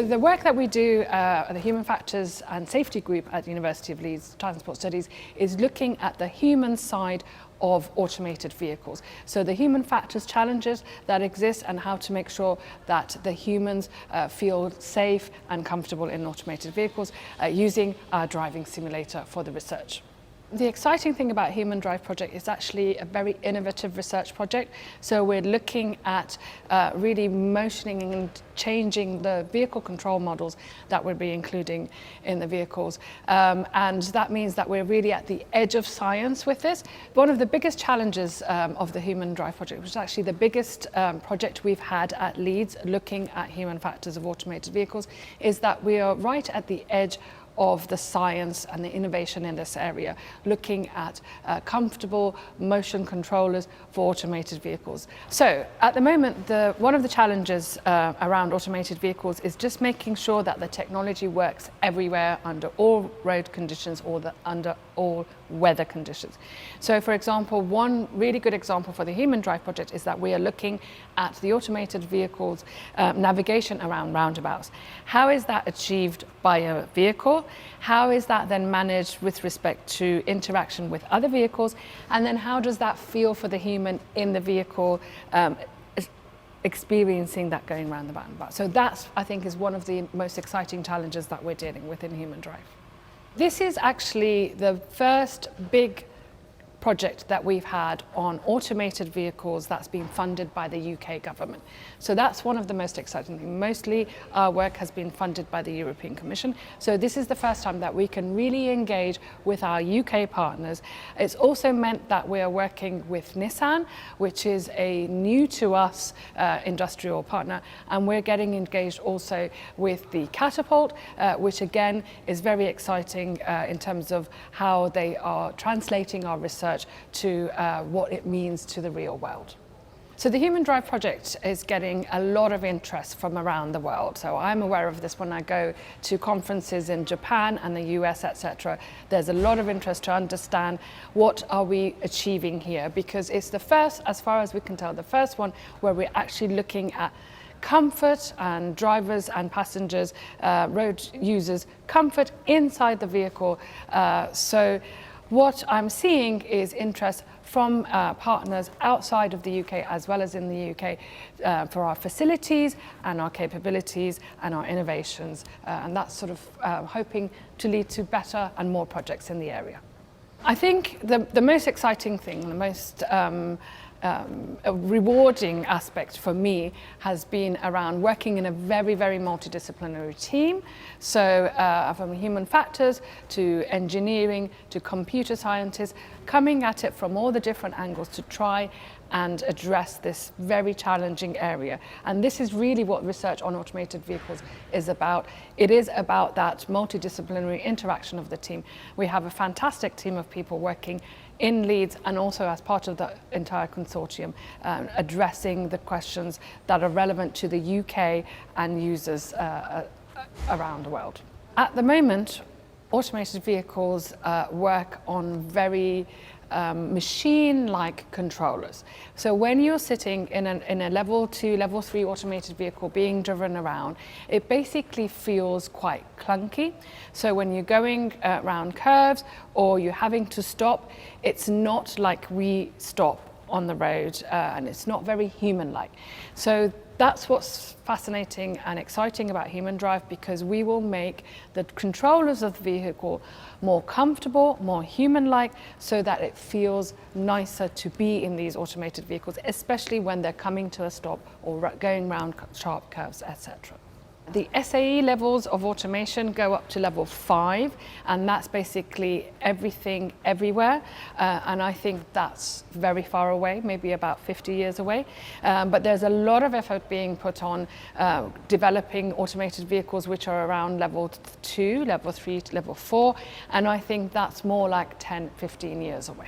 the work that we do at the Human Factors and Safety Group at the University of Leeds Transport Studies is looking at the human side of automated vehicles. So the human factors challenges that exist and how to make sure that the humans feel safe and comfortable in automated vehicles using our driving simulator for the research. The exciting thing about Humandrive project is actually a very innovative research project. So we're looking at really motioning and changing the vehicle control models that we'll be including in the vehicles. And that means that we're really at the edge of science with this. One of the biggest challenges of the Humandrive project, which is actually the biggest project we've had at Leeds looking at human factors of automated vehicles, is that we are right at the edge of the science and the innovation in this area, looking at comfortable motion controllers for automated vehicles. So at the moment, one of the challenges around automated vehicles is just making sure that the technology works everywhere under all road conditions or under all weather conditions. So for example, one really good example for the Humandrive project is that we are looking at the automated vehicles navigation around roundabouts. How is that achieved by a vehicle? How is that then managed with respect to interaction with other vehicles? And then how does that feel for the human in the vehicle experiencing that going around the roundabout? So that's, I think, is one of the most exciting challenges that we're dealing with in Humandrive. This is actually the first big project that we've had on automated vehicles that's been funded by the UK government. So that's one of the most exciting things. Mostly our work has been funded by the European Commission. So this is the first time that we can really engage with our UK partners. It's also meant that we are working with Nissan, which is a new to us industrial partner, and we're getting engaged also with the Catapult, which again is very exciting in terms of how they are translating our research to what it means to the real world. So the Humandrive project is getting a lot of interest from around the world. So I'm aware of this when I go to conferences in Japan and the US, etc. There's a lot of interest to understand what are we achieving here, because it's the first, as far as we can tell, the first one where we're actually looking at comfort and drivers and passengers, road users, comfort inside the vehicle. So what I'm seeing is interest from partners outside of the UK as well as in the UK for our facilities and our capabilities and our innovations. And that's sort of hoping to lead to better and more projects in the area. I think the most exciting thing, the most a rewarding aspect for me has been around working in a very, very multidisciplinary team. So from human factors to engineering to computer scientists, coming at it from all the different angles to try and address this very challenging area. And this is really what research on automated vehicles is about. It is about that multidisciplinary interaction of the team. We have a fantastic team of people working in Leeds and also as part of the entire consortium, addressing the questions that are relevant to the UK and users around the world. At the moment, automated vehicles work on very machine-like controllers. So when you're sitting in a level 2, level 3 automated vehicle being driven around, it basically feels quite clunky. So when you're going around curves or you're having to stop, it's not like we stop on the road and it's not very human-like. So that's what's fascinating and exciting about Humandrive, because we will make the controllers of the vehicle more comfortable, more human-like, so that it feels nicer to be in these automated vehicles, especially when they're coming to a stop or going around sharp curves, etc. The SAE levels of automation go up to level 5, and that's basically everything everywhere. And I think that's very far away, maybe about 50 years away. But there's a lot of effort being put on developing automated vehicles which are around level 2, level 3 to level 4. And I think that's more like 10, 15 years away.